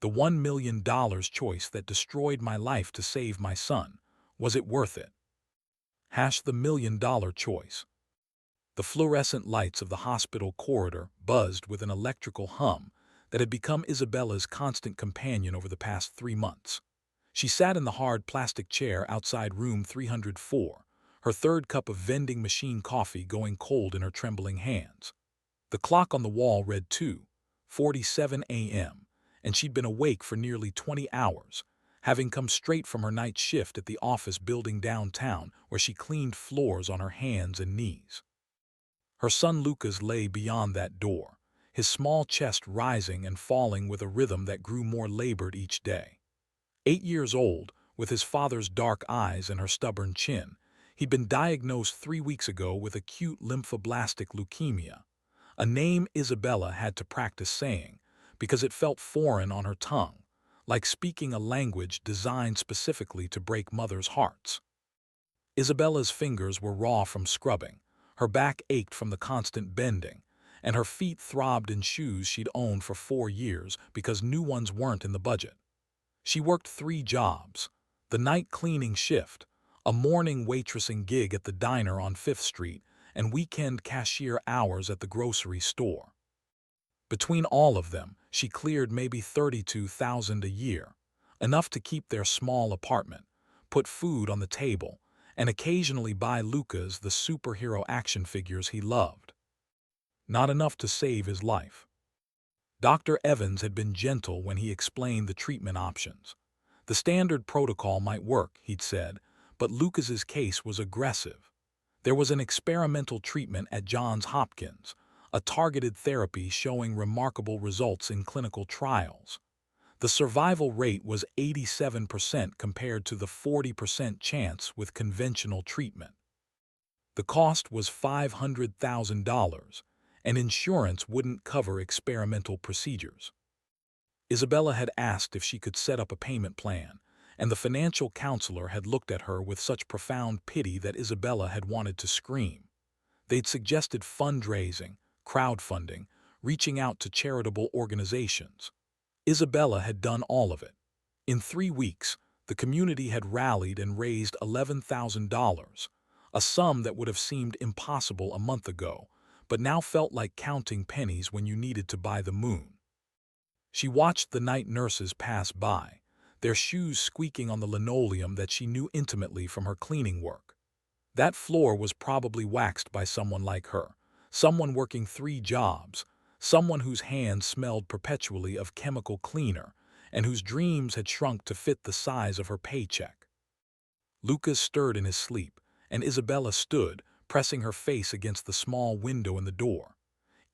The $1 million choice that destroyed my life to save my son. Was it worth it? The $1 million choice. The fluorescent lights of the hospital corridor buzzed with an electrical hum that had become Isabella's constant companion over the past 3 months. She sat in the hard plastic chair outside room 304, her third cup of vending machine coffee going cold in her trembling hands. The clock on the wall read 2:47 a.m., and she'd been awake for nearly 20 hours, having come straight from her night shift at the office building downtown where she cleaned floors on her hands and knees. Her son Lucas lay beyond that door, his small chest rising and falling with a rhythm that grew more labored each day. 8 years old, with his father's dark eyes and her stubborn chin, he'd been diagnosed 3 weeks ago with acute lymphoblastic leukemia, a name Isabella had to practice saying because it felt foreign on her tongue, like speaking a language designed specifically to break mothers' hearts. Isabella's fingers were raw from scrubbing, her back ached from the constant bending, and her feet throbbed in shoes she'd owned for 4 years because new ones weren't in the budget. She worked 3 jobs: the night cleaning shift, a morning waitressing gig at the diner on 5th Street, and weekend cashier hours at the grocery store. Between all of them, she cleared maybe $32,000 a year, enough to keep their small apartment, put food on the table, and occasionally buy Lucas the superhero action figures he loved. Not enough to save his life. Dr. Evans had been gentle when he explained the treatment options. The standard protocol might work, he'd said, but Lucas's case was aggressive. There was an experimental treatment at Johns Hopkins, a targeted therapy showing remarkable results in clinical trials. The survival rate was 87% compared to the 40% chance with conventional treatment. The cost was $500,000, and insurance wouldn't cover experimental procedures. Isabella had asked if she could set up a payment plan, and the financial counselor had looked at her with such profound pity that Isabella had wanted to scream. They'd suggested fundraising, crowdfunding, reaching out to charitable organizations. Isabella had done all of it. In 3 weeks, the community had rallied and raised $11,000, a sum that would have seemed impossible a month ago, but now felt like counting pennies when you needed to buy the moon. She watched the night nurses pass by, their shoes squeaking on the linoleum that she knew intimately from her cleaning work. That floor was probably waxed by someone like her, someone working 3 jobs, someone whose hands smelled perpetually of chemical cleaner, and whose dreams had shrunk to fit the size of her paycheck. Lucas stirred in his sleep, and Isabella stood, pressing her face against the small window in the door.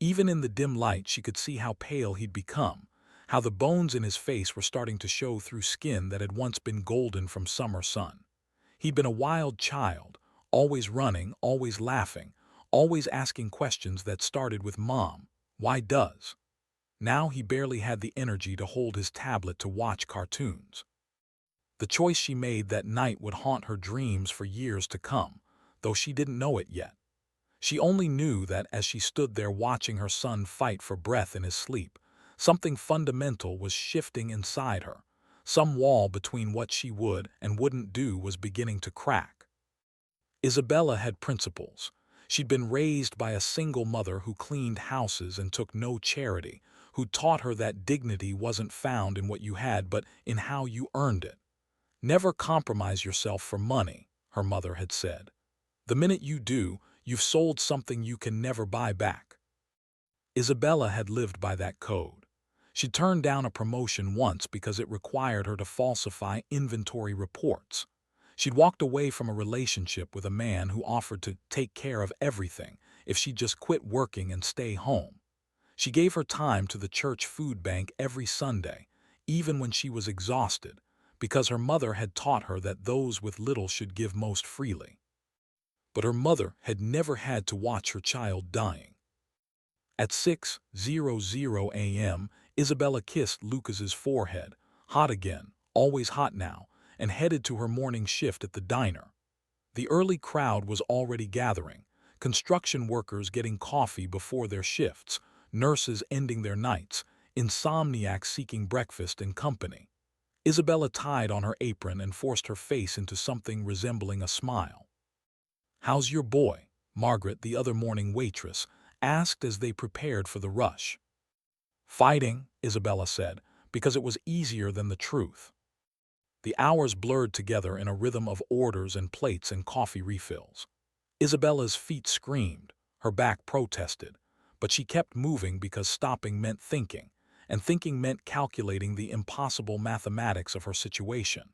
Even in the dim light she could see how pale he'd become, how the bones in his face were starting to show through skin that had once been golden from summer sun. He'd been a wild child, always running, always laughing, always asking questions that started with "Mom, why does?" Now he barely had the energy to hold his tablet to watch cartoons. The choice she made that night would haunt her dreams for years to come, though she didn't know it yet. She only knew that as she stood there watching her son fight for breath in his sleep, something fundamental was shifting inside her. Some wall between what she would and wouldn't do was beginning to crack. Isabella had principles. She'd been raised by a single mother who cleaned houses and took no charity, who taught her that dignity wasn't found in what you had but in how you earned it. "Never compromise yourself for money," her mother had said. "The minute you do, you've sold something you can never buy back." Isabella had lived by that code. She turned down a promotion once because it required her to falsify inventory reports. She'd walked away from a relationship with a man who offered to take care of everything if she'd just quit working and stay home. She gave her time to the church food bank every Sunday, even when she was exhausted, because her mother had taught her that those with little should give most freely. But her mother had never had to watch her child dying. At 6:00 a.m., Isabella kissed Lucas's forehead, hot again, always hot now, and headed to her morning shift at the diner. The early crowd was already gathering, construction workers getting coffee before their shifts, nurses ending their nights, insomniac seeking breakfast in company. Isabella tied on her apron and forced her face into something resembling a smile. "How's your boy?" Margaret, the other morning waitress, asked as they prepared for the rush. "Fighting," Isabella said, because it was easier than the truth. The hours blurred together in a rhythm of orders and plates and coffee refills. Isabella's feet screamed, her back protested, but she kept moving because stopping meant thinking, and thinking meant calculating the impossible mathematics of her situation.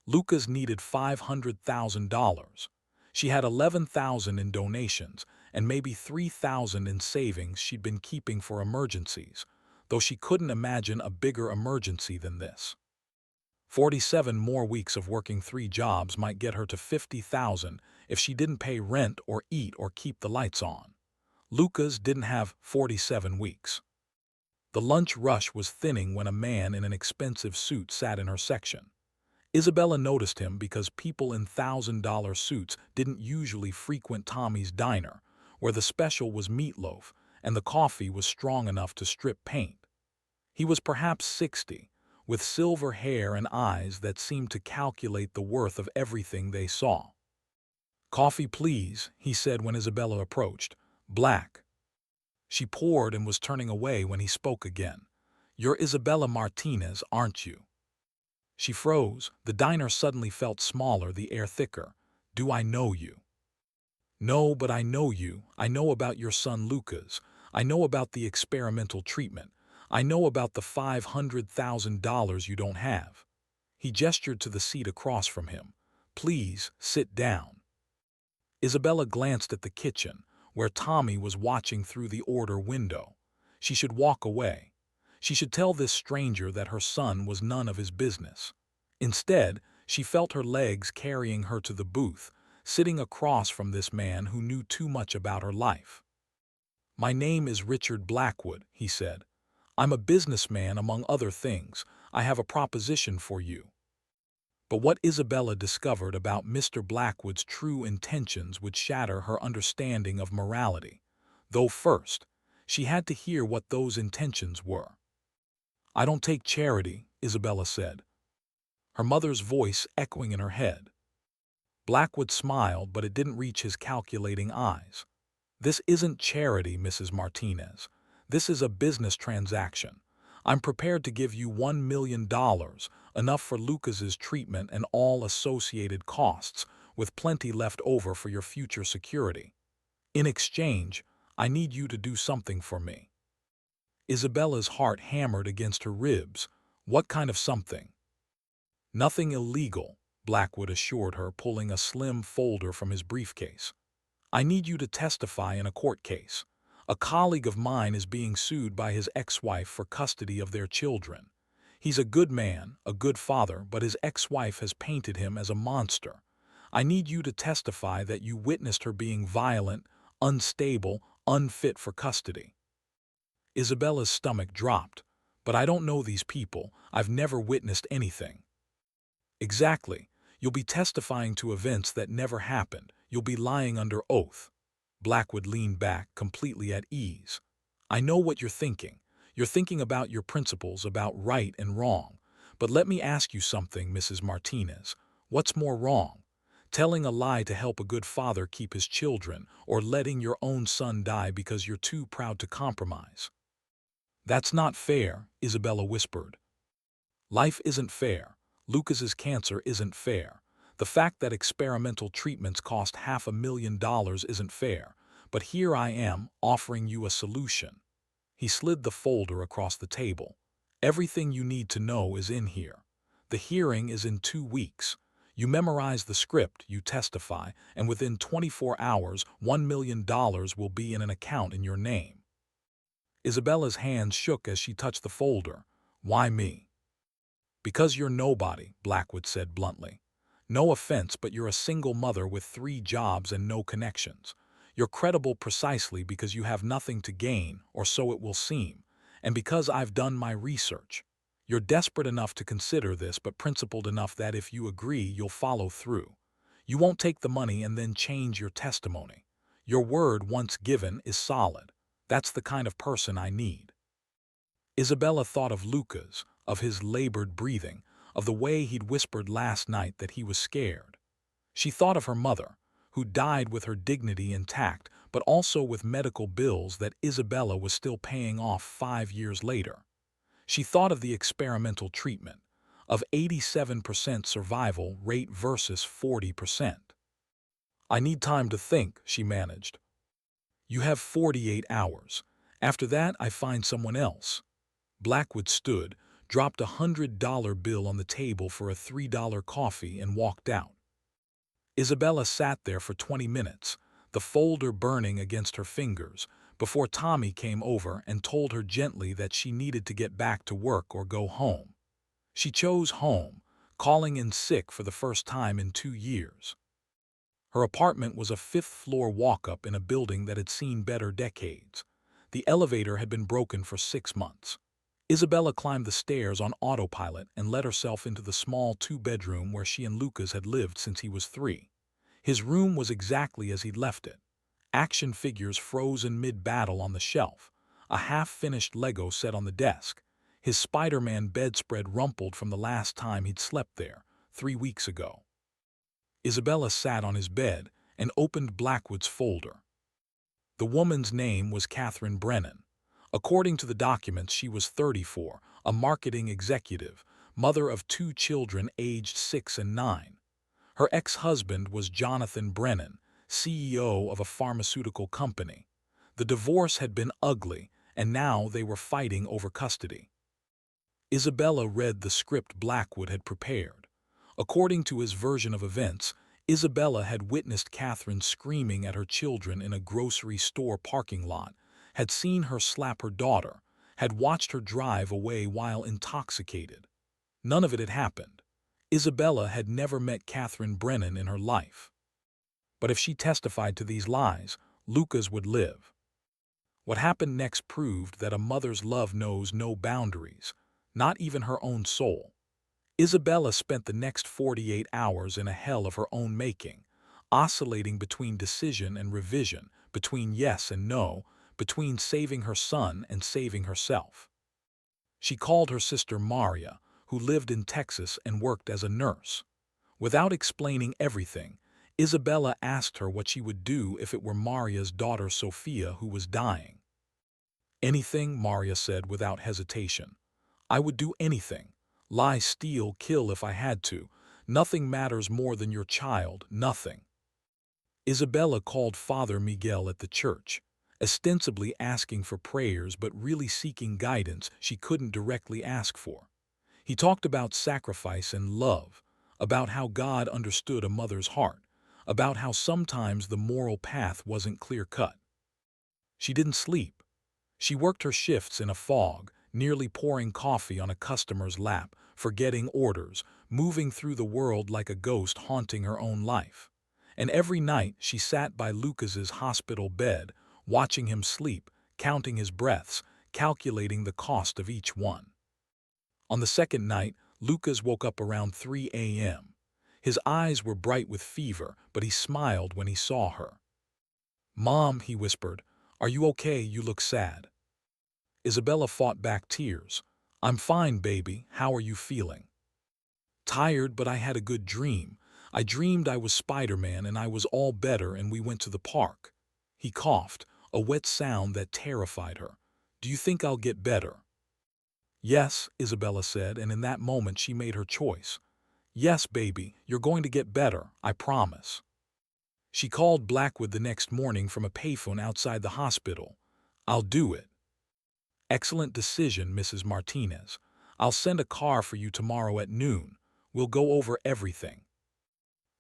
Lucas needed $500,000. She had $11,000 in donations and maybe $3,000 in savings she'd been keeping for emergencies, though she couldn't imagine a bigger emergency than this. 47 more weeks of working 3 jobs might get her to $50,000 if she didn't pay rent or eat or keep the lights on. Lucas didn't have 47 weeks. The lunch rush was thinning when a man in an expensive suit sat in her section. Isabella noticed him because people in $1,000 suits didn't usually frequent Tommy's diner, where the special was meatloaf and the coffee was strong enough to strip paint. He was perhaps 60, with silver hair and eyes that seemed to calculate the worth of everything they saw. "Coffee, please," he said when Isabella approached. "Black." She poured and was turning away when he spoke again. "You're Isabella Martinez, aren't you?" She froze. The diner suddenly felt smaller, the air thicker. "Do I know you?" "No, but I know you. I know about your son Lucas. I know about the experimental treatment. I know about the $500,000 you don't have." He gestured to the seat across from him. "Please, sit down." Isabella glanced at the kitchen, where Tommy was watching through the order window. She should walk away. She should tell this stranger that her son was none of his business. Instead, she felt her legs carrying her to the booth, sitting across from this man who knew too much about her life. "My name is Richard Blackwood," he said. "I'm a businessman, among other things. I have a proposition for you." But what Isabella discovered about Mr. Blackwood's true intentions would shatter her understanding of morality, though first, she had to hear what those intentions were. "I don't take charity," Isabella said, her mother's voice echoing in her head. Blackwood smiled, but it didn't reach his calculating eyes. "This isn't charity, Mrs. Martinez. This is a business transaction. I'm prepared to give you $1 million, enough for Lucas's treatment and all associated costs, with plenty left over for your future security. In exchange, I need you to do something for me." Isabella's heart hammered against her ribs. What kind of something? "Nothing illegal," Blackwood assured her, pulling a slim folder from his briefcase. "I need you to testify in a court case. A colleague of mine is being sued by his ex-wife for custody of their children. He's a good man, a good father, but his ex-wife has painted him as a monster. I need you to testify that you witnessed her being violent, unstable, unfit for custody." Isabella's stomach dropped. "But I don't know these people. I've never witnessed anything." "Exactly. You'll be testifying to events that never happened. You'll be lying under oath." Blackwood leaned back, completely at ease. "I know what you're thinking. You're thinking about your principles, about right and wrong. But let me ask you something, Mrs. Martinez. What's more wrong? Telling a lie to help a good father keep his children, or letting your own son die because you're too proud to compromise?" "That's not fair," Isabella whispered. "Life isn't fair. Lucas's cancer isn't fair. The fact that experimental treatments cost $500,000 isn't fair, but here I am, offering you a solution." He slid the folder across the table. "Everything you need to know is in here. The hearing is in 2 weeks. You memorize the script, you testify, and within 24 hours, $1 million will be in an account in your name." Isabella's hands shook as she touched the folder. "Why me?" "Because you're nobody," Blackwood said bluntly. "No offense, but you're a single mother with 3 jobs and no connections. You're credible precisely because you have nothing to gain, or so it will seem, and because I've done my research. You're desperate enough to consider this, but principled enough that if you agree, you'll follow through. You won't take the money and then change your testimony. Your word, once given, is solid. That's the kind of person I need." Isabella thought of Lucas, of his labored breathing, of the way he'd whispered last night that he was scared. She thought of her mother, who died with her dignity intact, but also with medical bills that Isabella was still paying off 5 years later. She thought of the experimental treatment, of 87% survival rate versus 40%. "I need time to think," she managed. "You have 48 hours. After that, I find someone else." Blackwood stood, dropped $100 bill on the table for a $3 coffee, and walked out. Isabella sat there for 20 minutes, the folder burning against her fingers, before Tommy came over and told her gently that she needed to get back to work or go home. She chose home, calling in sick for the first time in 2 years. Her apartment was a fifth-floor walk-up in a building that had seen better decades. The elevator had been broken for 6 months. Isabella climbed the stairs on autopilot and let herself into the small two-bedroom where she and Lucas had lived since he was 3. His room was exactly as he'd left it. Action figures frozen mid-battle on the shelf, a half-finished Lego set on the desk, his Spider-Man bedspread rumpled from the last time he'd slept there, 3 weeks ago. Isabella sat on his bed and opened Blackwood's folder. The woman's name was Catherine Brennan. According to the documents, she was 34, a marketing executive, mother of 2 children aged 6 and 9. Her ex-husband was Jonathan Brennan, CEO of a pharmaceutical company. The divorce had been ugly, and now they were fighting over custody. Isabella read the script Blackwood had prepared. According to his version of events, Isabella had witnessed Catherine screaming at her children in a grocery store parking lot, had seen her slap her daughter, had watched her drive away while intoxicated. None of it had happened. Isabella had never met Catherine Brennan in her life. But if she testified to these lies, Lucas would live. What happened next proved that a mother's love knows no boundaries, not even her own soul. Isabella spent the next 48 hours in a hell of her own making, oscillating between decision and revision, between yes and no, between saving her son and saving herself. She called her sister Maria, who lived in Texas and worked as a nurse. Without explaining everything, Isabella asked her what she would do if it were Maria's daughter Sophia who was dying. "Anything," Maria said without hesitation. "I would do anything. Lie, steal, kill if I had to. Nothing matters more than your child, nothing." Isabella called Father Miguel at the church, ostensibly asking for prayers but really seeking guidance she couldn't directly ask for. He talked about sacrifice and love, about how God understood a mother's heart, about how sometimes the moral path wasn't clear-cut. She didn't sleep. She worked her shifts in a fog, nearly pouring coffee on a customer's lap, forgetting orders, moving through the world like a ghost haunting her own life. And every night she sat by Lucas's hospital bed, watching him sleep, counting his breaths, calculating the cost of each one. On the second night, Lucas woke up around 3 a.m. His eyes were bright with fever, but he smiled when he saw her. "Mom," he whispered, "are you okay? You look sad." Isabella fought back tears. "I'm fine, baby. How are you feeling?" "Tired, but I had a good dream. I dreamed I was Spider-Man and I was all better and we went to the park." He coughed, a wet sound that terrified her. "Do you think I'll get better?" "Yes," Isabella said, and in that moment she made her choice. "Yes, baby, you're going to get better, I promise." She called Blackwood the next morning from a payphone outside the hospital. "I'll do it." "Excellent decision, Mrs. Martinez. I'll send a car for you tomorrow at noon. We'll go over everything."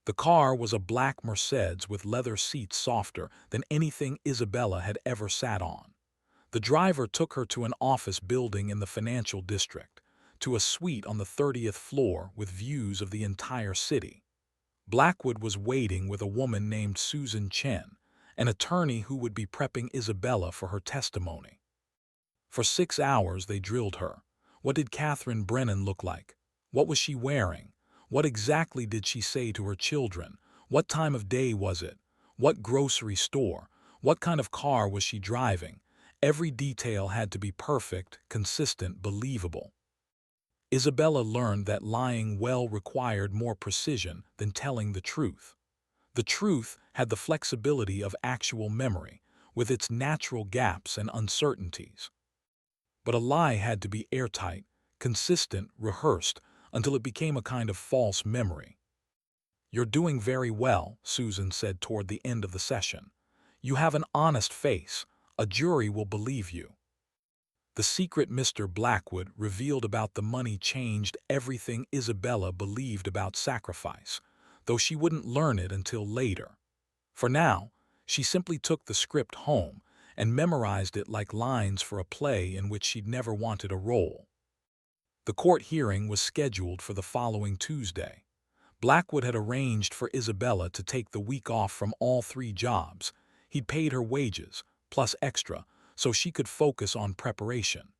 The car was a black Mercedes with leather seats softer than anything Isabella had ever sat on. The driver took her to an office building in the financial district, to a suite on the 30th floor with views of the entire city. Blackwood was waiting with a woman named Susan Chen, an attorney who would be prepping Isabella for her testimony. For 6 hours they drilled her. What did Catherine Brennan look like? What was she wearing? What exactly did she say to her children? What time of day was it? What grocery store? What kind of car was she driving? Every detail had to be perfect, consistent, believable. Isabella learned that lying well required more precision than telling the truth. The truth had the flexibility of actual memory, with its natural gaps and uncertainties. But a lie had to be airtight, consistent, rehearsed, until it became a kind of false memory. "You're doing very well," Susan said toward the end of the session. "You have an honest face. A jury will believe you." The secret Mr. Blackwood revealed about the money changed everything Isabella believed about sacrifice, though she wouldn't learn it until later. For now, she simply took the script home and memorized it like lines for a play in which she'd never wanted a role. The court hearing was scheduled for the following Tuesday. Blackwood had arranged for Isabella to take the week off from all 3 jobs. He'd paid her wages, plus extra, so she could focus on preparation.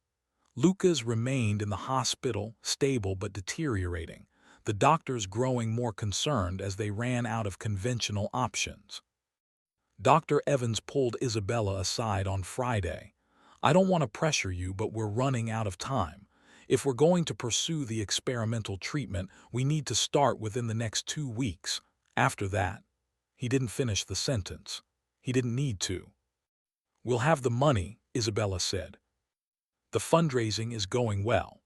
Lucas remained in the hospital, stable but deteriorating, the doctors growing more concerned as they ran out of conventional options. Dr. Evans pulled Isabella aside on Friday. "I don't want to pressure you, but we're running out of time. If we're going to pursue the experimental treatment, we need to start within the next 2 weeks. After that," he didn't finish the sentence. He didn't need to. "We'll have the money," Isabella said. "The fundraising is going well."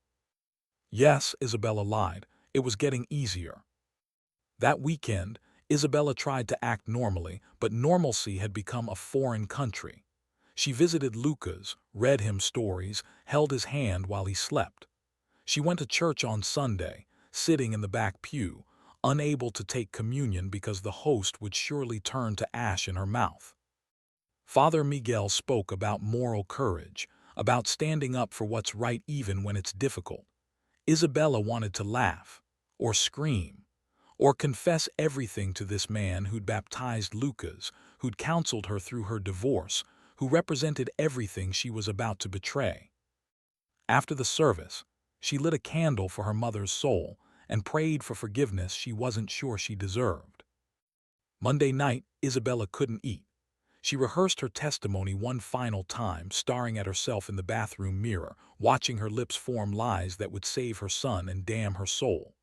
Yes, Isabella lied. It was getting easier. That weekend, Isabella tried to act normally, but normalcy had become a foreign country. She visited Lucas, read him stories, held his hand while he slept. She went to church on Sunday, sitting in the back pew, unable to take communion because the host would surely turn to ash in her mouth. Father Miguel spoke about moral courage, about standing up for what's right even when it's difficult. Isabella wanted to laugh, or scream, or confess everything to this man who'd baptized Lucas, who'd counseled her through her divorce, who represented everything she was about to betray. After the service, she lit a candle for her mother's soul and prayed for forgiveness she wasn't sure she deserved. Monday night, Isabella couldn't eat. She rehearsed her testimony one final time, staring at herself in the bathroom mirror, watching her lips form lies that would save her son and damn her soul.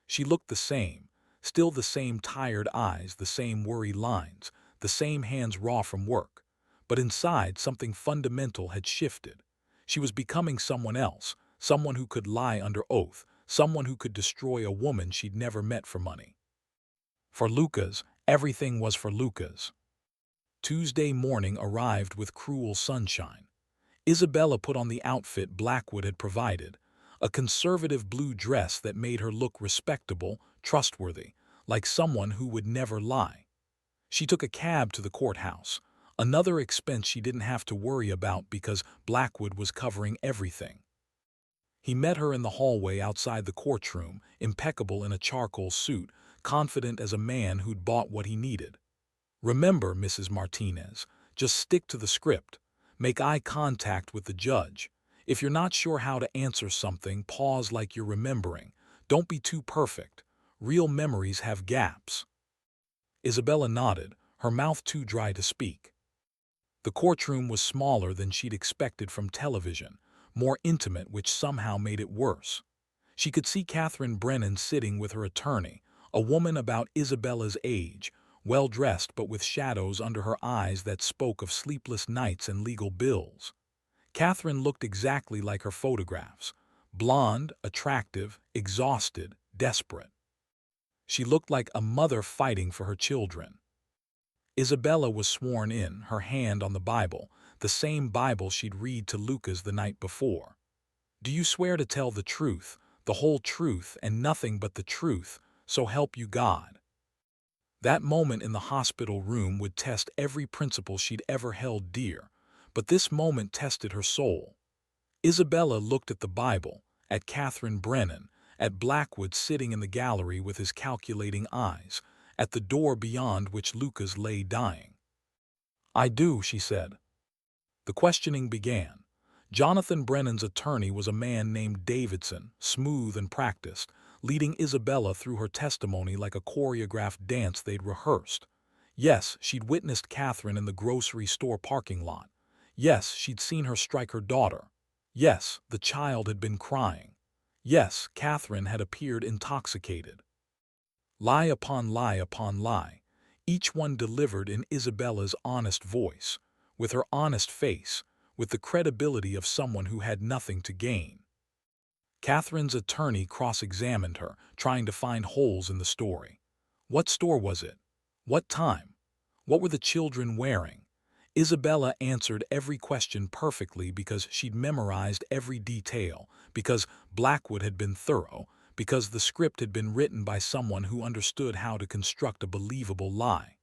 She looked the same, still the same tired eyes, the same worried lines, the same hands raw from work. But inside, something fundamental had shifted. She was becoming someone else, someone who could lie under oath, someone who could destroy a woman she'd never met for money. For Lucas, everything was for Lucas. Tuesday morning arrived with cruel sunshine. Isabella put on the outfit Blackwood had provided, a conservative blue dress that made her look respectable, trustworthy, like someone who would never lie. She took a cab to the courthouse, another expense she didn't have to worry about because Blackwood was covering everything. He met her in the hallway outside the courtroom, impeccable in a charcoal suit, confident as a man who'd bought what he needed. "Remember, Mrs. Martinez, just stick to the script. Make eye contact with the judge. If you're not sure how to answer something, pause like you're remembering. Don't be too perfect. Real memories have gaps." Isabella nodded, her mouth too dry to speak. The courtroom was smaller than she'd expected from television, more intimate, which somehow made it worse. She could see Catherine Brennan sitting with her attorney, a woman about Isabella's age, well-dressed but with shadows under her eyes that spoke of sleepless nights and legal bills. Catherine looked exactly like her photographs, blonde, attractive, exhausted, desperate. She looked like a mother fighting for her children. Isabella was sworn in, her hand on the Bible, the same Bible she'd read to Lucas the night before. "Do you swear to tell the truth, the whole truth, and nothing but the truth, so help you God?" That moment in the hospital room would test every principle she'd ever held dear, but this moment tested her soul. Isabella looked at the Bible, at Catherine Brennan, at Blackwood sitting in the gallery with his calculating eyes, at the door beyond which Lucas lay dying. "I do," she said. The questioning began. Jonathan Brennan's attorney was a man named Davidson, smooth and practiced, leading Isabella through her testimony like a choreographed dance they'd rehearsed. Yes, she'd witnessed Catherine in the grocery store parking lot. Yes, she'd seen her strike her daughter. Yes, the child had been crying. Yes, Catherine had appeared intoxicated. Lie upon lie upon lie, each one delivered in Isabella's honest voice, with her honest face, with the credibility of someone who had nothing to gain. Catherine's attorney cross-examined her, trying to find holes in the story. What store was it? What time? What were the children wearing? Isabella answered every question perfectly because she'd memorized every detail, because Blackwood had been thorough, because the script had been written by someone who understood how to construct a believable lie.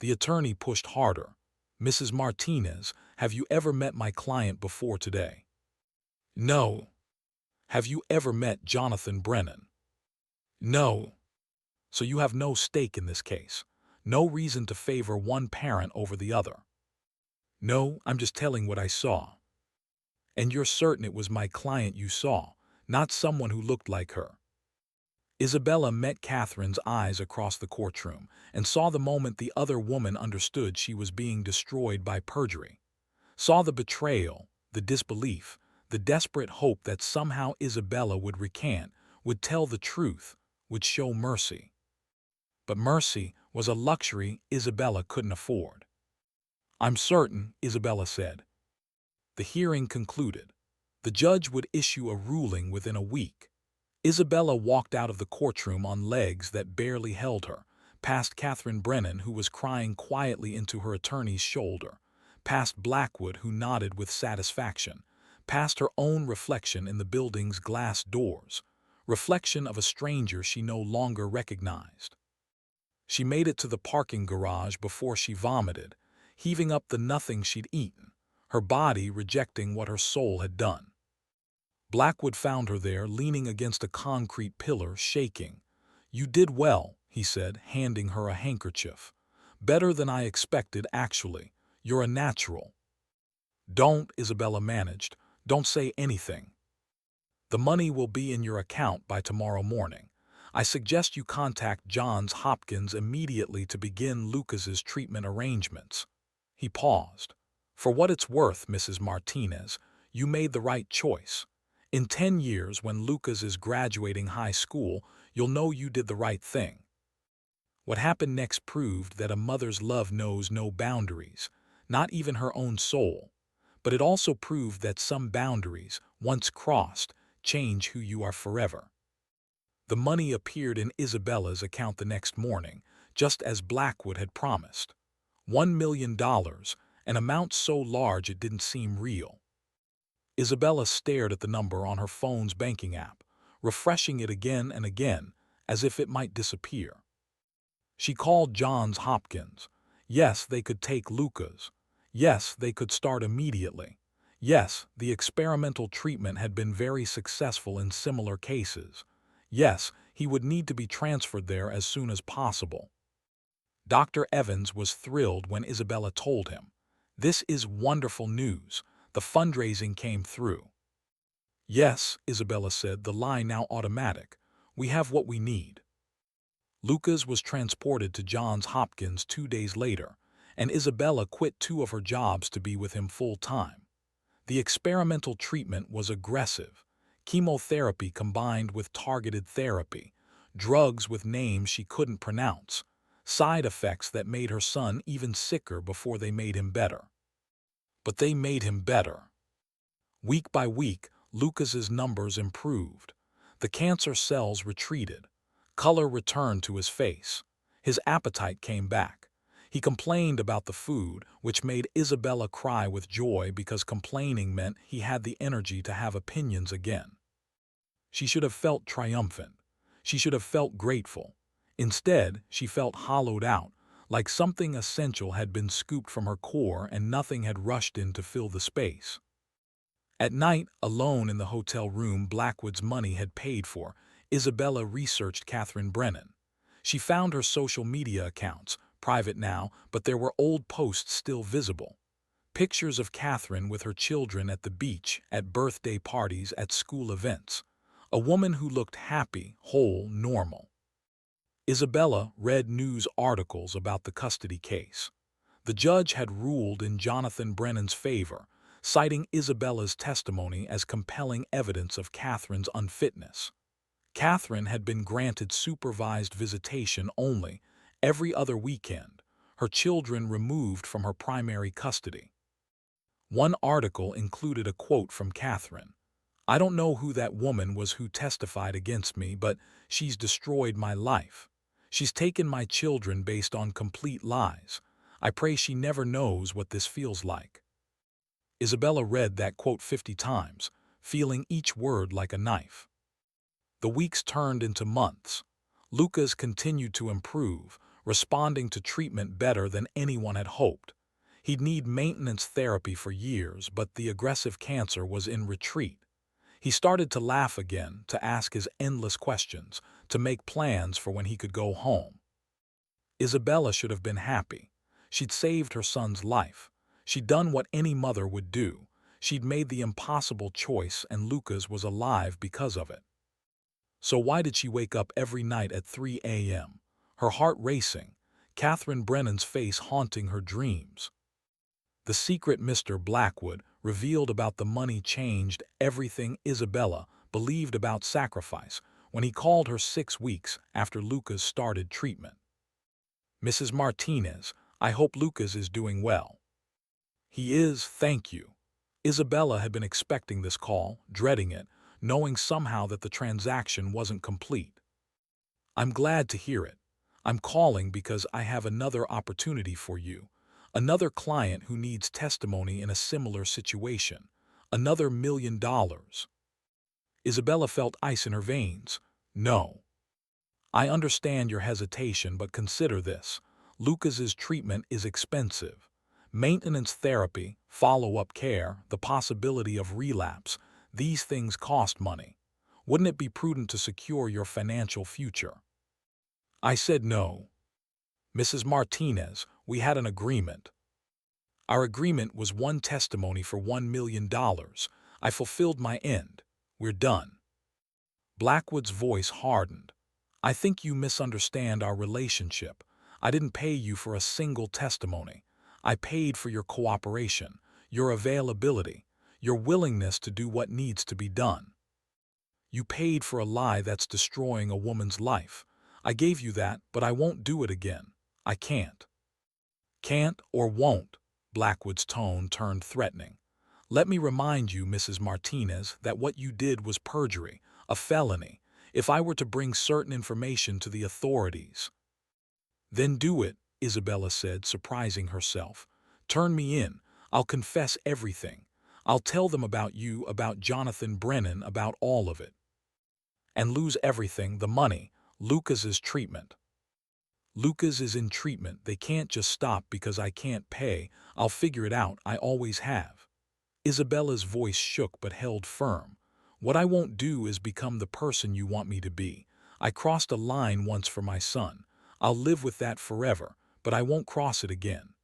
The attorney pushed harder. Mrs. Martinez, have you ever met my client before today? No. Have you ever met Jonathan Brennan? No. So you have no stake in this case. No reason to favor one parent over the other. No, I'm just telling what I saw. And you're certain it was my client you saw, not someone who looked like her. Isabella met Catherine's eyes across the courtroom and saw the moment the other woman understood she was being destroyed by perjury. Saw the betrayal, the disbelief, the desperate hope that somehow Isabella would recant, would tell the truth, would show mercy. But mercy was a luxury Isabella couldn't afford. I'm certain, Isabella said. The hearing concluded. The judge would issue a ruling within a week. Isabella walked out of the courtroom on legs that barely held her, past Catherine Brennan, who was crying quietly into her attorney's shoulder, past Blackwood, who nodded with satisfaction, past her own reflection in the building's glass doors, reflection of a stranger she no longer recognized. She made it to the parking garage before she vomited, heaving up the nothing she'd eaten, her body rejecting what her soul had done. Blackwood found her there, leaning against a concrete pillar, shaking. You did well, he said, handing her a handkerchief. Better than I expected, actually. You're a natural. Don't, Isabella managed. Don't say anything. The money will be in your account by tomorrow morning. I suggest you contact Johns Hopkins immediately to begin Lucas's treatment arrangements. He paused. For what it's worth, Mrs. Martinez, you made the right choice. In 10 years, when Lucas is graduating high school, you'll know you did the right thing. What happened next proved that a mother's love knows no boundaries, not even her own soul. But it also proved that some boundaries, once crossed, change who you are forever. The money appeared in Isabella's account the next morning, just as Blackwood had promised. $1 million, an amount so large it didn't seem real. Isabella stared at the number on her phone's banking app, refreshing it again and again, as if it might disappear. She called Johns Hopkins. Yes, they could take Lucas. Yes, they could start immediately. Yes, the experimental treatment had been very successful in similar cases. Yes, he would need to be transferred there as soon as possible. Dr. Evans was thrilled when Isabella told him, "This is wonderful news. The fundraising came through." "Yes," Isabella said, the line now automatic. "We have what we need." Lucas was transported to Johns Hopkins 2 days later, and Isabella quit 2 of her jobs to be with him full-time. The experimental treatment was aggressive. Chemotherapy combined with targeted therapy, drugs with names she couldn't pronounce, side effects that made her son even sicker before they made him better. But they made him better. Week by week, Lucas's numbers improved. The cancer cells retreated. Color returned to his face. His appetite came back. He complained about the food, which made Isabella cry with joy because complaining meant he had the energy to have opinions again. She should have felt triumphant. She should have felt grateful. Instead, she felt hollowed out, like something essential had been scooped from her core and nothing had rushed in to fill the space. At night, alone in the hotel room Blackwood's money had paid for, Isabella researched Catherine Brennan. She found her social media accounts, private now, but there were old posts still visible. Pictures of Catherine with her children at the beach, at birthday parties, at school events. A woman who looked happy, whole, normal. Isabella read news articles about the custody case. The judge had ruled in Jonathan Brennan's favor, citing Isabella's testimony as compelling evidence of Catherine's unfitness. Catherine had been granted supervised visitation only every other weekend, her children removed from her primary custody. One article included a quote from Catherine. "I don't know who that woman was who testified against me, but she's destroyed my life. She's taken my children based on complete lies. I pray she never knows what this feels like." Isabella read that quote 50 times, feeling each word like a knife. The weeks turned into months. Lucas continued to improve, responding to treatment better than anyone had hoped. He'd need maintenance therapy for years, but the aggressive cancer was in retreat. He started to laugh again, to ask his endless questions, to make plans for when he could go home. Isabella should have been happy. She'd saved her son's life. She'd done what any mother would do. She'd made the impossible choice, and Lucas was alive because of it. So why did she wake up every night at 3 a.m., her heart racing, Catherine Brennan's face haunting her dreams? The secret Mr. Blackwood revealed about the money changed everything Isabella believed about sacrifice when he called her 6 weeks after Lucas started treatment. "Mrs. Martinez, I hope Lucas is doing well." "He is, thank you." Isabella had been expecting this call, dreading it, knowing somehow that the transaction wasn't complete. "I'm glad to hear it. I'm calling because I have another opportunity for you. Another client who needs testimony in a similar situation. Another $1 million. Isabella felt ice in her veins. "No. I understand your hesitation, but consider this. Lucas's treatment is expensive. Maintenance therapy, follow-up care, the possibility of relapse, these things cost money. Wouldn't it be prudent to secure your financial future?" I said no. "Mrs. Martinez, we had an agreement." "Our agreement was one testimony for $1 million. I fulfilled my end. We're done." Blackwood's voice hardened. "I think you misunderstand our relationship. I didn't pay you for a single testimony. I paid for your cooperation, your availability, your willingness to do what needs to be done. You paid for a lie that's destroying a woman's life. I gave you that, but I won't do it again. I can't." "Can't or won't?" Blackwood's tone turned threatening. "Let me remind you, Mrs. Martinez, that what you did was perjury, a felony. If I were to bring certain information to the authorities—" "Then do it," Isabella said, surprising herself. "Turn me in. I'll confess everything. I'll tell them about you, about Jonathan Brennan, about all of it. And lose everything, the money, Lucas's treatment." "Lucas is in treatment. They can't just stop because I can't pay. I'll figure it out. I always have." Isabella's voice shook but held firm. "What I won't do is become the person you want me to be. I crossed a line once for my son. I'll live with that forever, but I won't cross it again."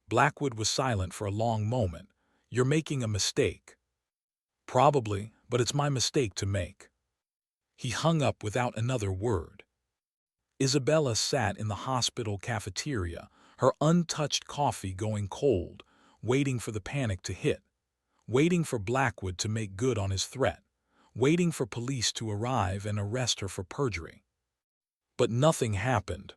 Blackwood was silent for a long moment. "You're making a mistake." "Probably, but it's my mistake to make." He hung up without another word. Isabella sat in the hospital cafeteria, her untouched coffee going cold, waiting for the panic to hit, waiting for Blackwood to make good on his threat, waiting for police to arrive and arrest her for perjury. But nothing happened.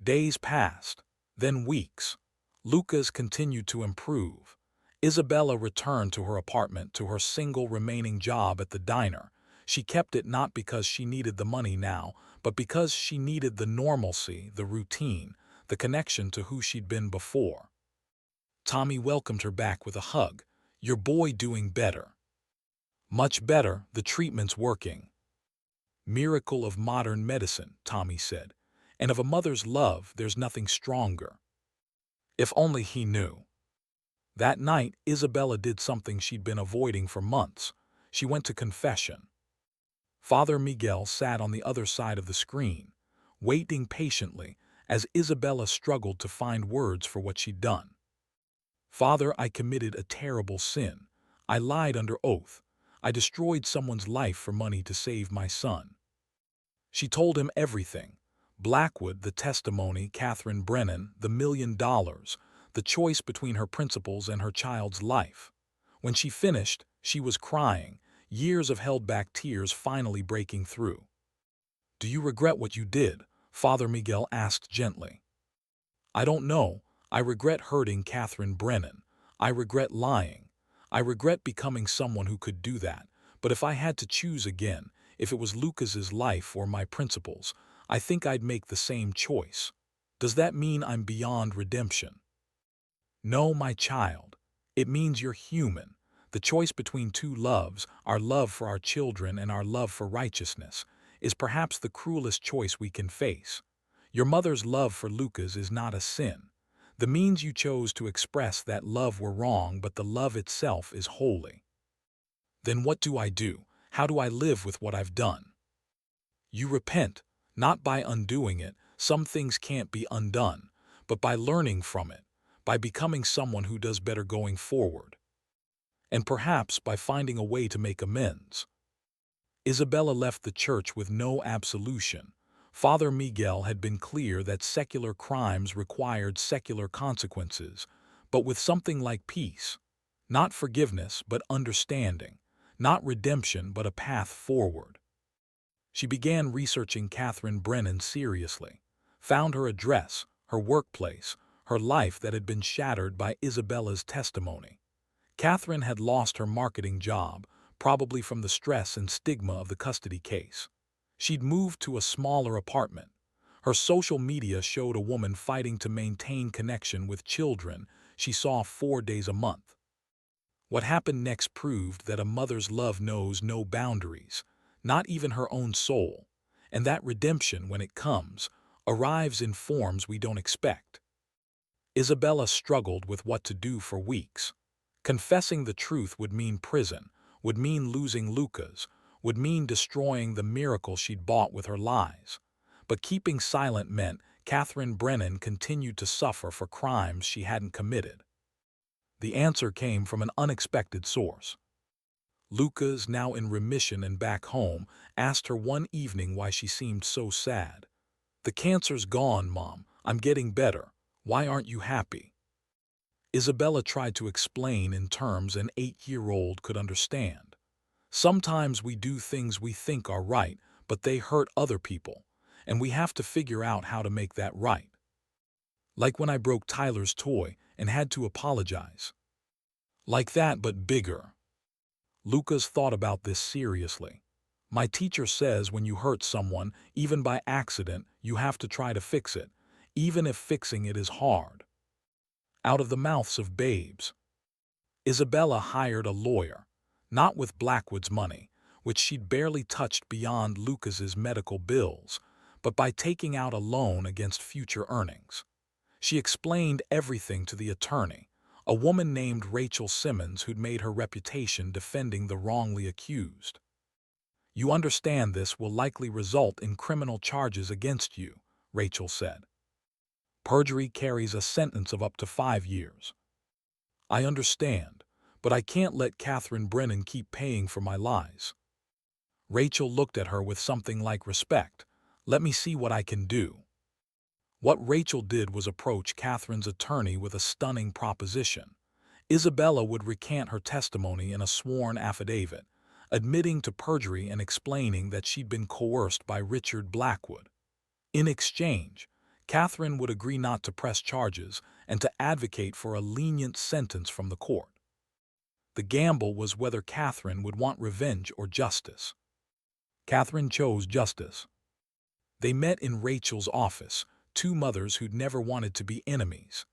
Days passed, then weeks. Lucas continued to improve. Isabella returned to her apartment, to her single remaining job at the diner. She kept it not because she needed the money now, but because she needed the normalcy, the routine, the connection to who she'd been before. Tommy welcomed her back with a hug. "Your boy doing better." "Much better, the treatment's working." "Miracle of modern medicine," Tommy said. "And of a mother's love, there's nothing stronger." If only he knew. That night, Isabella did something she'd been avoiding for months. She went to confession. Father Miguel sat on the other side of the screen, waiting patiently as Isabella struggled to find words for what she'd done. "Father, I committed a terrible sin. I lied under oath. I destroyed someone's life for money to save my son." She told him everything. Blackwood, the testimony, Catherine Brennan, the $1 million, the choice between her principles and her child's life. When she finished, she was crying, years of held-back tears finally breaking through. "Do you regret what you did?" Father Miguel asked gently. "I don't know. I regret hurting Catherine Brennan. I regret lying. I regret becoming someone who could do that. But if I had to choose again, if it was Lucas's life or my principles, I think I'd make the same choice. Does that mean I'm beyond redemption?" "No, my child. It means you're human. The choice between two loves, our love for our children and our love for righteousness, is perhaps the cruelest choice we can face. Your mother's love for Lucas is not a sin. The means you chose to express that love were wrong, but the love itself is holy." "Then what do I do? How do I live with what I've done?" "You repent, not by undoing it. Some things can't be undone, but by learning from it, by becoming someone who does better going forward. And perhaps by finding a way to make amends." Isabella left the church with no absolution. Father Miguel had been clear that secular crimes required secular consequences, but with something like peace. Not forgiveness, but understanding. Not redemption, but a path forward. She began researching Catherine Brennan seriously, found her address, her workplace, her life that had been shattered by Isabella's testimony. Catherine had lost her marketing job, probably from the stress and stigma of the custody case. She'd moved to a smaller apartment. Her social media showed a woman fighting to maintain connection with children she saw 4 days a month. What happened next proved that a mother's love knows no boundaries, not even her own soul, and that redemption, when it comes, arrives in forms we don't expect. Isabella struggled with what to do for weeks. Confessing the truth would mean prison, would mean losing Lucas, would mean destroying the miracle she'd bought with her lies. But keeping silent meant Catherine Brennan continued to suffer for crimes she hadn't committed. The answer came from an unexpected source. Lucas, now in remission and back home, asked her one evening why she seemed so sad. "The cancer's gone, Mom. I'm getting better. Why aren't you happy?" Isabella tried to explain in terms an 8-year-old could understand. "Sometimes we do things we think are right, but they hurt other people, and we have to figure out how to make that right. Like when I broke Tyler's toy and had to apologize. Like that, but bigger." Lucas thought about this seriously. "My teacher says when you hurt someone, even by accident, you have to try to fix it, even if fixing it is hard." Out of the mouths of babes. Isabella hired a lawyer, not with Blackwood's money, which she'd barely touched beyond Lucas's medical bills, but by taking out a loan against future earnings. She explained everything to the attorney, a woman named Rachel Simmons who'd made her reputation defending the wrongly accused. "You understand this will likely result in criminal charges against you," Rachel said. "Perjury carries a sentence of up to 5 years. I understand, but I can't let Catherine Brennan keep paying for my lies." Rachel looked at her with something like respect. "Let me see what I can do." What Rachel did was approach Catherine's attorney with a stunning proposition. Isabella would recant her testimony in a sworn affidavit, admitting to perjury and explaining that she'd been coerced by Richard Blackwood. In exchange, Catherine would agree not to press charges and to advocate for a lenient sentence from the court. The gamble was whether Catherine would want revenge or justice. Catherine chose justice. They met in Rachel's office, two mothers who'd never wanted to be enemies.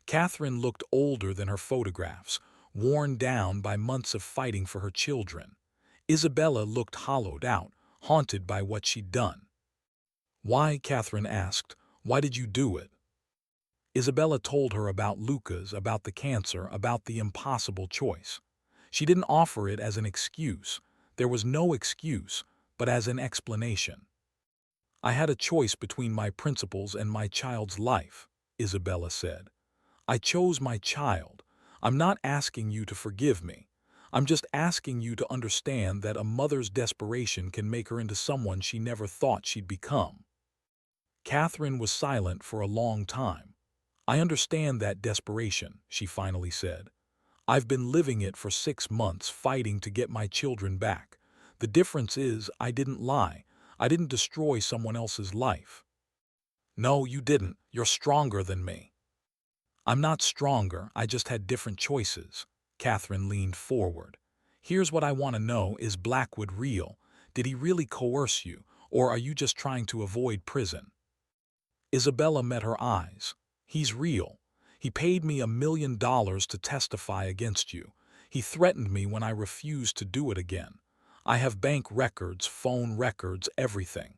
Catherine looked older than her photographs, worn down by months of fighting for her children. Isabella looked hollowed out, haunted by what she'd done. "Why?" Catherine asked. "Why did you do it?" Isabella told her about Lucas, about the cancer, about the impossible choice. She didn't offer it as an excuse. There was no excuse, but as an explanation. "I had a choice between my principles and my child's life," Isabella said. "I chose my child. I'm not asking you to forgive me. I'm just asking you to understand that a mother's desperation can make her into someone she never thought she'd become." Catherine was silent for a long time. "I understand that desperation," she finally said. "I've been living it for 6 months, fighting to get my children back. The difference is I didn't lie. I didn't destroy someone else's life." "No, you didn't. You're stronger than me." "I'm not stronger, I just had different choices." Catherine leaned forward. "Here's what I want to know, is Blackwood real? Did he really coerce you, or are you just trying to avoid prison?" Isabella met her eyes. "He's real. He paid me $1 million to testify against you. He threatened me when I refused to do it again. I have bank records, phone records, everything."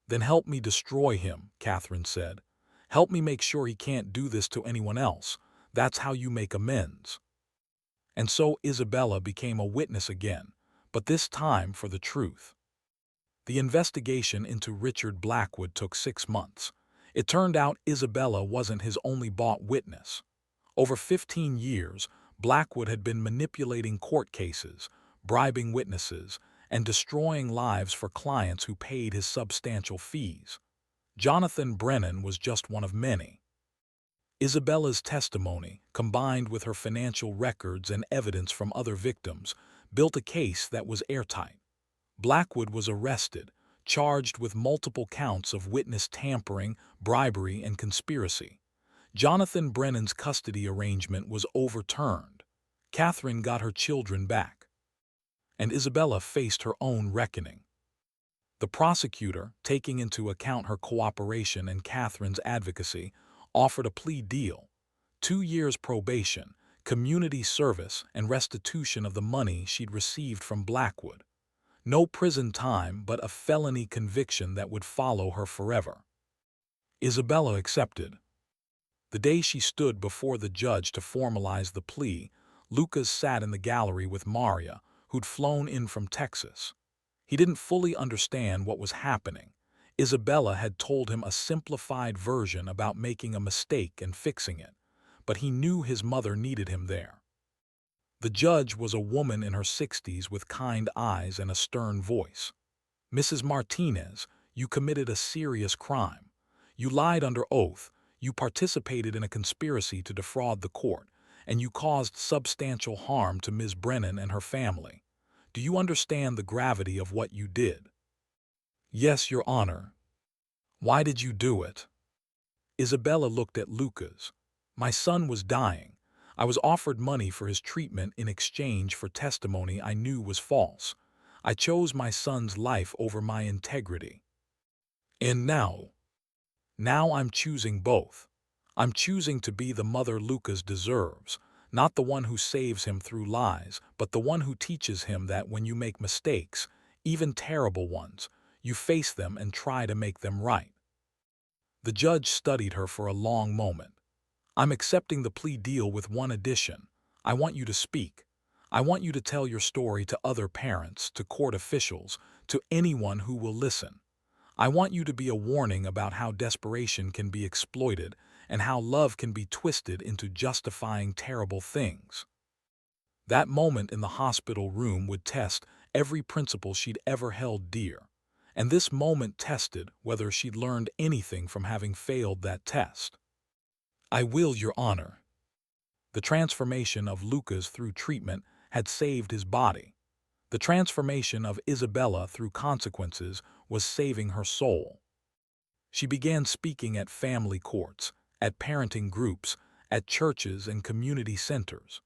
"Then help me destroy him," Catherine said. "Help me make sure he can't do this to anyone else. That's how you make amends." And so Isabella became a witness again, but this time for the truth. The investigation into Richard Blackwood took 6 months. It turned out Isabella wasn't his only bought witness. Over 15 years, Blackwood had been manipulating court cases, bribing witnesses, and destroying lives for clients who paid his substantial fees. Jonathan Brennan was just one of many. Isabella's testimony, combined with her financial records and evidence from other victims, built a case that was airtight. Blackwood was arrested, charged with multiple counts of witness tampering, bribery, and conspiracy. Jonathan Brennan's custody arrangement was overturned. Catherine got her children back. And Isabella faced her own reckoning. The prosecutor, taking into account her cooperation and Catherine's advocacy, offered a plea deal: 2 years probation, community service, and restitution of the money she'd received from Blackwood. No prison time, but a felony conviction that would follow her forever. Isabella accepted. The day she stood before the judge to formalize the plea, Lucas sat in the gallery with Maria, who'd flown in from Texas. He didn't fully understand what was happening. Isabella had told him a simplified version about making a mistake and fixing it, but he knew his mother needed him there. The judge was a woman in her 60s with kind eyes and a stern voice. "Mrs. Martinez, you committed a serious crime. You lied under oath, you participated in a conspiracy to defraud the court, and you caused substantial harm to Ms. Brennan and her family. Do you understand the gravity of what you did?" "Yes, Your Honor." "Why did you do it?" Isabella looked at Lucas. "My son was dying. I was offered money for his treatment in exchange for testimony I knew was false. I chose my son's life over my integrity. And now I'm choosing both. I'm choosing to be the mother Lucas deserves, not the one who saves him through lies, but the one who teaches him that when you make mistakes, even terrible ones, you face them and try to make them right." The judge studied her for a long moment. "I'm accepting the plea deal with one addition. I want you to speak. I want you to tell your story to other parents, to court officials, to anyone who will listen. I want you to be a warning about how desperation can be exploited and how love can be twisted into justifying terrible things." That moment in the hospital room would test every principle she'd ever held dear. And this moment tested whether she'd learned anything from having failed that test. "I will, Your Honor." The transformation of Lucas through treatment had saved his body. The transformation of Isabella through consequences was saving her soul. She began speaking at family courts, at parenting groups, at churches and community centers.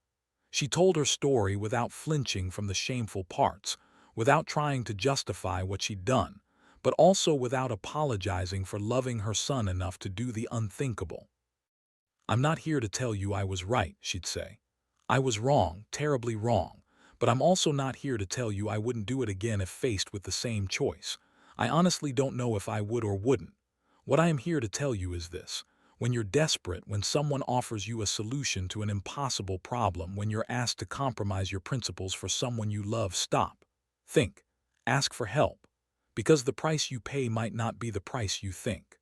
She told her story without flinching from the shameful parts, without trying to justify what she'd done, but also without apologizing for loving her son enough to do the unthinkable. "I'm not here to tell you I was right," she'd say. "I was wrong, terribly wrong, but I'm also not here to tell you I wouldn't do it again if faced with the same choice. I honestly don't know if I would or wouldn't. What I am here to tell you is this: when you're desperate, when someone offers you a solution to an impossible problem, when you're asked to compromise your principles for someone you love, stop. Think. Ask for help. Because the price you pay might not be the price you think."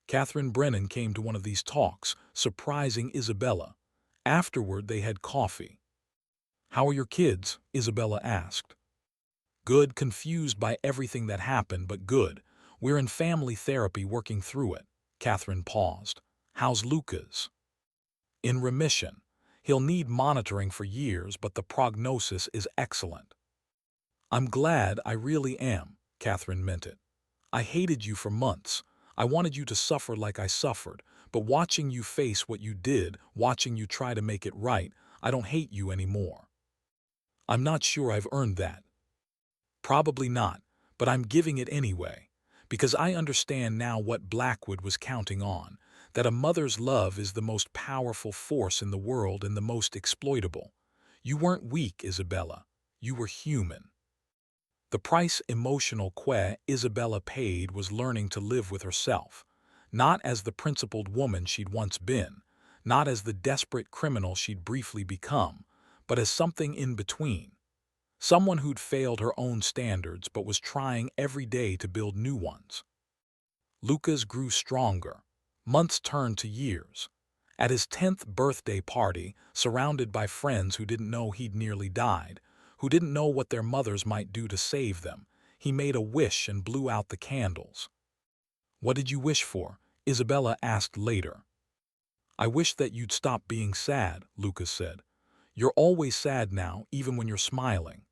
Catherine Brennan came to one of these talks, surprising Isabella. Afterward, they had coffee. "How are your kids?" Isabella asked. "Good," confused by everything that happened, but good. We're in family therapy working through it. Catherine paused. How's Lucas? In remission. He'll need monitoring for years, but the prognosis is excellent. I'm glad, I really am, Catherine meant it. I hated you for months. I wanted you to suffer like I suffered, but watching you face what you did, watching you try to make it right, I don't hate you anymore. I'm not sure I've earned that. Probably not, but I'm giving it anyway, because I understand now what Blackwood was counting on, that a mother's love is the most powerful force in the world and the most exploitable. You weren't weak, Isabella. You were human. The price emotional Isabella paid was learning to live with herself, not as the principled woman she'd once been, not as the desperate criminal she'd briefly become, but as something in between. Someone who'd failed her own standards but was trying every day to build new ones. Lucas grew stronger. Months turned to years. At his 10th birthday party, surrounded by friends who didn't know he'd nearly died, who didn't know what their mothers might do to save them, he made a wish and blew out the candles. What did you wish for? Isabella asked later. I wish that you'd stop being sad, Lucas said. You're always sad now, even when you're smiling.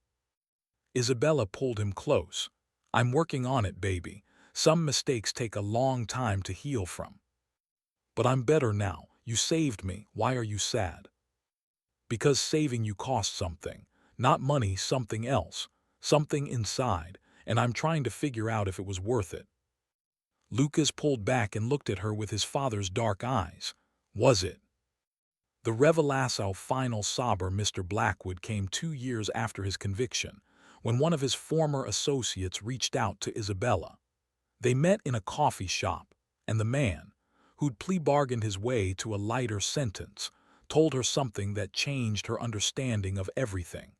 Isabella pulled him close. I'm working on it, baby. Some mistakes take a long time to heal from. But I'm better now. You saved me. Why are you sad? Because saving you cost something. Not money, something else. Something inside, and I'm trying to figure out if it was worth it. Lucas pulled back and looked at her with his father's dark eyes. Was it? The Revelasco final sobber Mr. Blackwood came 2 years after his conviction, when one of his former associates reached out to Isabella. They met in a coffee shop, and the man, who'd plea-bargained his way to a lighter sentence, told her something that changed her understanding of everything.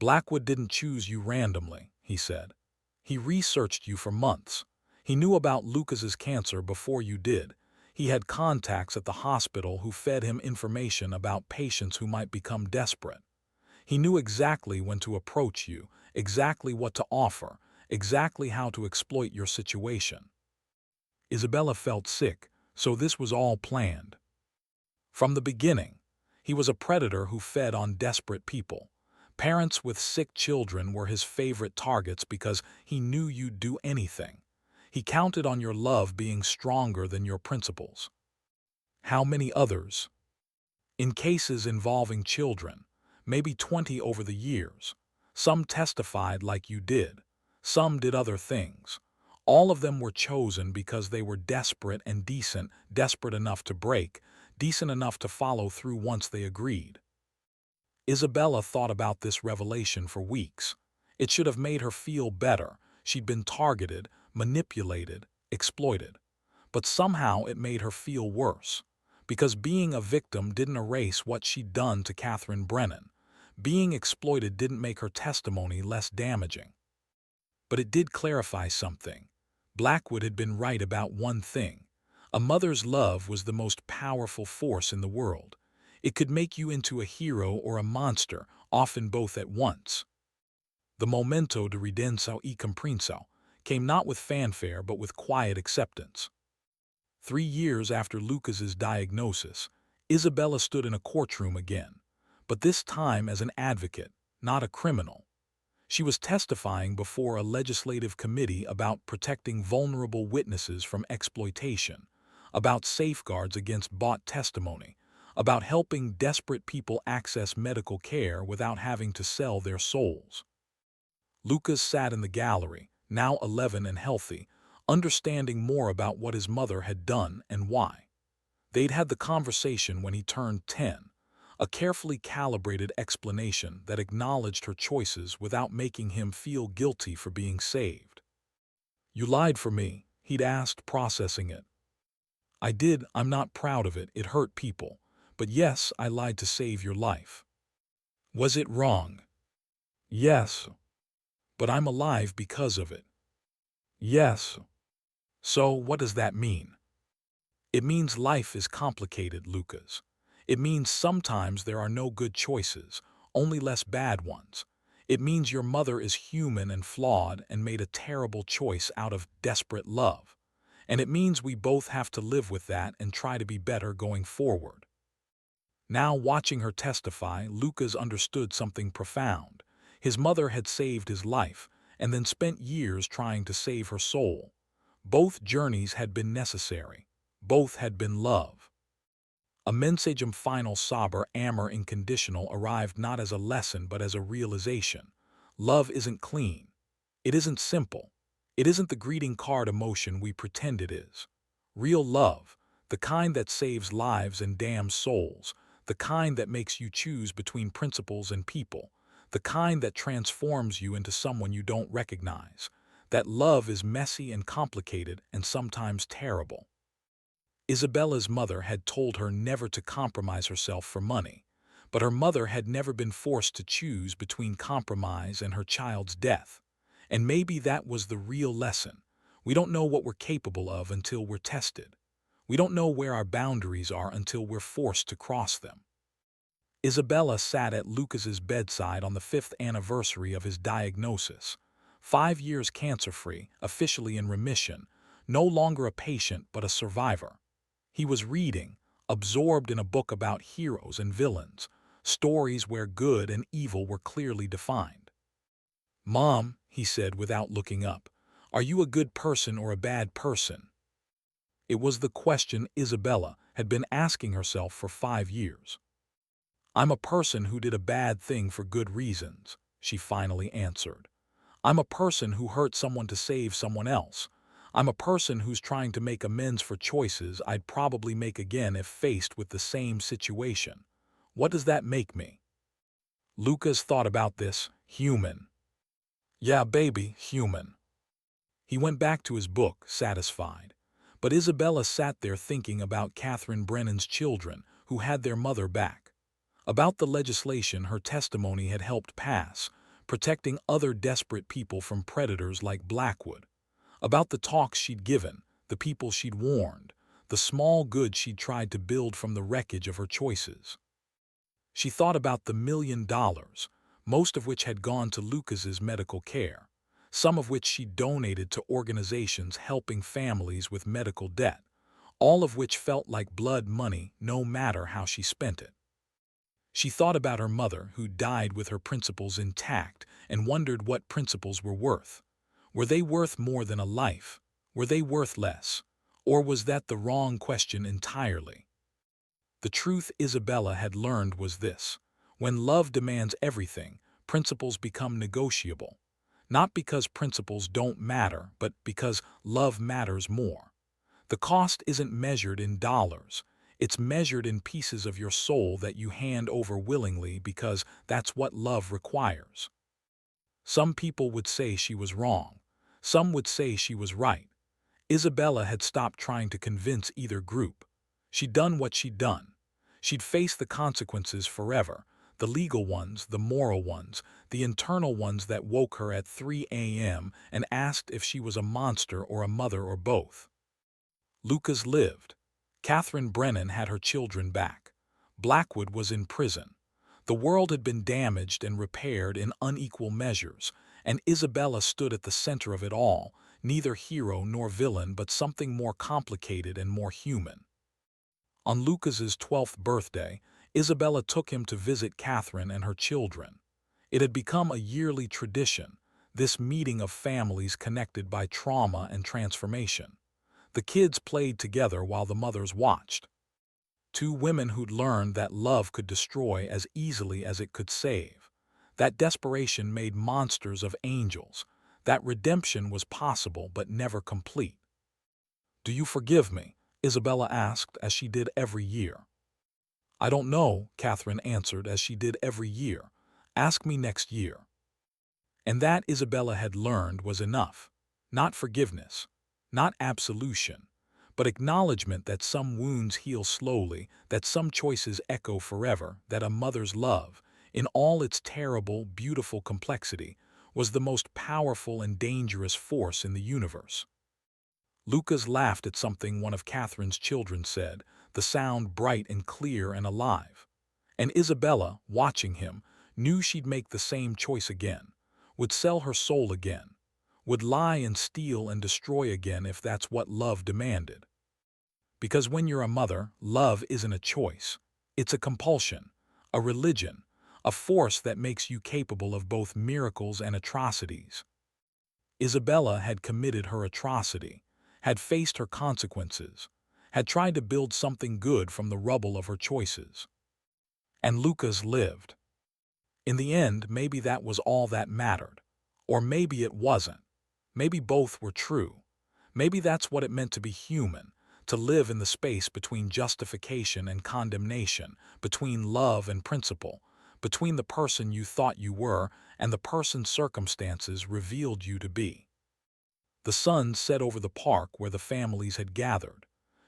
Blackwood didn't choose you randomly, he said. He researched you for months. He knew about Lucas's cancer before you did. He had contacts at the hospital who fed him information about patients who might become desperate. He knew exactly when to approach you, exactly what to offer, exactly how to exploit your situation. Isabella felt sick, so this was all planned. From the beginning, he was a predator who fed on desperate people. Parents with sick children were his favorite targets because he knew you'd do anything. He counted on your love being stronger than your principles. How many others? In cases involving children, maybe 20 over the years. Some testified like you did. Some did other things. All of them were chosen because they were desperate and decent, desperate enough to break, decent enough to follow through once they agreed. Isabella thought about this revelation for weeks. It should have made her feel better. She'd been targeted, manipulated, exploited. But somehow it made her feel worse. Because being a victim didn't erase what she'd done to Catherine Brennan. Being exploited didn't make her testimony less damaging. But it did clarify something. Blackwood had been right about one thing. A mother's love was the most powerful force in the world. It could make you into a hero or a monster, often both at once. The momento de redenção e compreensão came not with fanfare but with quiet acceptance. 3 years after Lucas's diagnosis, Isabella stood in a courtroom again, but this time as an advocate, not a criminal. She was testifying before a legislative committee about protecting vulnerable witnesses from exploitation, about safeguards against bought testimony, about helping desperate people access medical care without having to sell their souls. Lucas sat in the gallery, now 11 and healthy, understanding more about what his mother had done and why. They'd had the conversation when he turned 10, a carefully calibrated explanation that acknowledged her choices without making him feel guilty for being saved. You lied for me, he'd asked, processing it. I did. I'm not proud of it. It hurt people. But yes, I lied to save your life. Was it wrong? Yes. But I'm alive because of it. Yes. So what does that mean? It means life is complicated, Lucas. It means sometimes there are no good choices, only less bad ones. It means your mother is human and flawed and made a terrible choice out of desperate love. And it means we both have to live with that and try to be better going forward. Now, watching her testify, Lucas understood something profound. His mother had saved his life and then spent years trying to save her soul. Both journeys had been necessary. Both had been love. A mensagem final saber amor inconditional arrived not as a lesson but as a realization. Love isn't clean. It isn't simple. It isn't the greeting card emotion we pretend it is. Real love, the kind that saves lives and damns souls, the kind that makes you choose between principles and people, the kind that transforms you into someone you don't recognize. That love is messy and complicated and sometimes terrible. Isabella's mother had told her never to compromise herself for money, but her mother had never been forced to choose between compromise and her child's death. And maybe that was the real lesson. We don't know what we're capable of until we're tested. We don't know where our boundaries are until we're forced to cross them. Isabella sat at Lucas's bedside on the 5th anniversary of his diagnosis. 5 years cancer-free, officially in remission, no longer a patient but a survivor. He was reading, absorbed in a book about heroes and villains, stories where good and evil were clearly defined. "Mom," he said without looking up, "are you a good person or a bad person?" It was the question Isabella had been asking herself for 5 years. "I'm a person who did a bad thing for good reasons," she finally answered. "I'm a person who hurt someone to save someone else. I'm a person who's trying to make amends for choices I'd probably make again if faced with the same situation. What does that make me?" Lucas thought about this. Human. Yeah, baby, human. He went back to his book, satisfied. But Isabella sat there thinking about Catherine Brennan's children, who had their mother back. About the legislation her testimony had helped pass, protecting other desperate people from predators like Blackwood. About the talks she'd given, the people she'd warned, the small good she'd tried to build from the wreckage of her choices. She thought about the $1 million, most of which had gone to Lucas's medical care, some of which she donated to organizations helping families with medical debt, all of which felt like blood money no matter how she spent it. She thought about her mother, who died with her principles intact, and wondered what principles were worth. Were they worth more than a life? Were they worth less? Or was that the wrong question entirely? The truth Isabella had learned was this: when love demands everything, principles become negotiable. Not because principles don't matter, but because love matters more. The cost isn't measured in dollars. It's measured in pieces of your soul that you hand over willingly because that's what love requires. Some people would say she was wrong. Some would say she was right. Isabella had stopped trying to convince either group. She'd done what she'd done. She'd faced the consequences forever, the legal ones, the moral ones, the internal ones that woke her at 3 a.m. and asked if she was a monster or a mother or both. Lucas lived. Catherine Brennan had her children back. Blackwood was in prison. The world had been damaged and repaired in unequal measures, and Isabella stood at the center of it all, neither hero nor villain but something more complicated and more human. On Lucas's 12th birthday, Isabella took him to visit Catherine and her children. It had become a yearly tradition, this meeting of families connected by trauma and transformation. The kids played together while the mothers watched. Two women who'd learned that love could destroy as easily as it could save. That desperation made monsters of angels. That redemption was possible but never complete. "Do you forgive me?" Isabella asked, as she did every year. "I don't know," Catherine answered, as she did every year. "Ask me next year." And that, Isabella had learned, was enough. Not forgiveness, not absolution, but acknowledgement that some wounds heal slowly, that some choices echo forever, that a mother's love, in all its terrible, beautiful complexity, was the most powerful and dangerous force in the universe. Lucas laughed at something one of Catherine's children said, the sound bright and clear and alive. And Isabella, watching him, knew she'd make the same choice again, would sell her soul again, would lie and steal and destroy again if that's what love demanded. Because when you're a mother, love isn't a choice. It's a compulsion, a religion, a force that makes you capable of both miracles and atrocities. Isabella had committed her atrocity, had faced her consequences, had tried to build something good from the rubble of her choices. And Lucas lived. In the end, maybe that was all that mattered. Or maybe it wasn't. Maybe both were true. Maybe that's what it meant to be human, to live in the space between justification and condemnation, between love and principle, between the person you thought you were and the person circumstances revealed you to be. The sun set over the park where the families had gathered.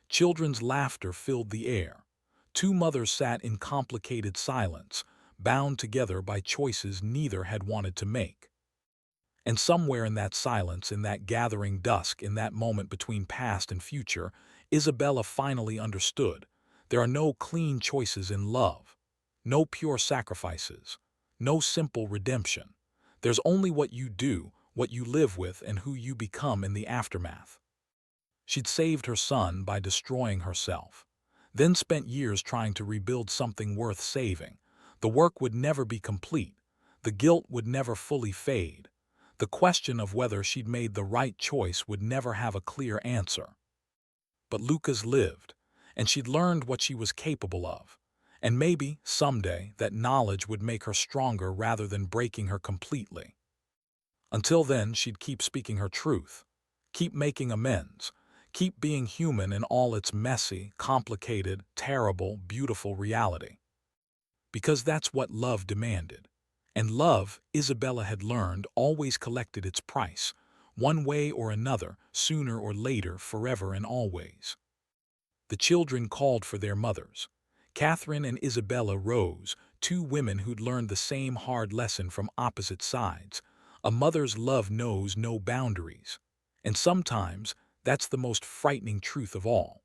Children's laughter filled the air. Two mothers sat in complicated silence, bound together by choices neither had wanted to make. And somewhere in that silence, in that gathering dusk, in that moment between past and future, Isabella finally understood. There are no clean choices in love, no pure sacrifices, no simple redemption. There's only what you do, what you live with, and who you become in the aftermath. She'd saved her son by destroying herself, then spent years trying to rebuild something worth saving. The work would never be complete. The guilt would never fully fade. The question of whether she'd made the right choice would never have a clear answer. But Lucas lived, and she'd learned what she was capable of. And maybe, someday, that knowledge would make her stronger rather than breaking her completely. Until then, she'd keep speaking her truth, keep making amends, keep being human in all its messy, complicated, terrible, beautiful reality. Because that's what love demanded. And love, Isabella had learned, always collected its price, one way or another, sooner or later, forever and always. The children called for their mothers. Catherine and Isabella rose, two women who'd learned the same hard lesson from opposite sides. A mother's love knows no boundaries. And sometimes, that's the most frightening truth of all.